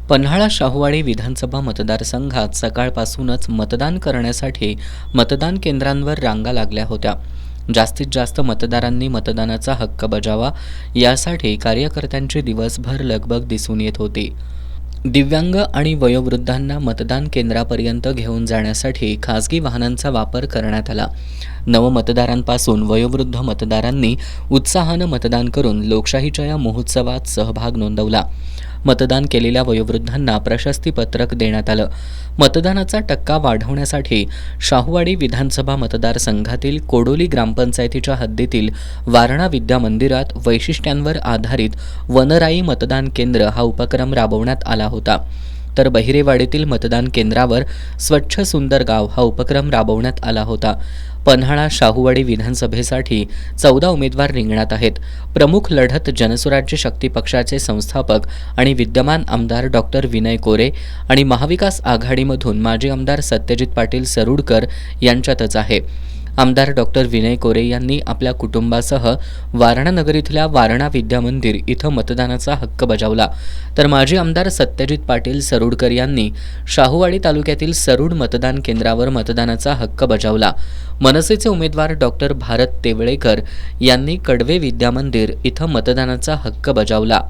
पन्हाळा शाहूवाडी विधानसभा मतदारसंघात सकाळपासूनच मतदान करण्यासाठी मतदान केंद्रांवर रांगा लागल्या होत्या. जास्तीत जास्त मतदारांनी मतदानाचा हक्क बजावा यासाठी कार्यकर्त्यांची दिवसभर लगबग दिसून येत होती. दिव्यांग आणि वयोवृद्धांना मतदान केंद्रापर्यंत घेऊन जाण्यासाठी खासगी वाहनांचा वापर करण्यात आला. नवमतदारांपासून वयोवृद्ध मतदारांनी उत्साहानं मतदान करून लोकशाहीच्या या महोत्सवात सहभाग नोंदवला. मतदान केलेल्या वयोवृद्धांना प्रशस्तीपत्रक देण्यात आलं. मतदानाचा टक्का वाढवण्यासाठी शाहूवाडी विधानसभा मतदारसंघातील कोडोली ग्रामपंचायतीच्या हद्दीतील वारणा विद्या मंदिरात वैशिष्ट्यांवर आधारित वनराई मतदान केंद्र हा उपक्रम राबवण्यात आला होता. तर बहिरेवाडीतील मतदान केंद्रावर स्वच्छ सुंदर गाव हा उपक्रम राबवण्यात आला होता. पन्हाळा शाहूवाडी विधानसभेसाठी 14 उमेदवार रिंगणात आहेत. प्रमुख लढत जनसुराज्य शक्ती पक्षाचे संस्थापक आणि विद्यमान आमदार डॉक्टर विनय कोरे आणि महाविकास आघाडीमधून माजी आमदार सत्यजित पाटील सरुडकर यांच्यातच आहे. आमदार डॉक्टर विनय कोरे यांनी आपल्या कुटुंबासह वारणा नगर इथल्या वारणा विद्या मंदिर इथं मतदानाचा हक्क बजावला. तर माजी आमदार सत्यजित पाटील सरुडकर यांनी शाहूवाडी तालुक्यातील सरुड मतदान केंद्रावर मतदानाचा हक्क बजावला. मनसेचे उमेदवार डॉक्टर भारत तेवळेकर यांनी कडवे विद्या मंदिर इथं मतदानाचा हक्क बजावला.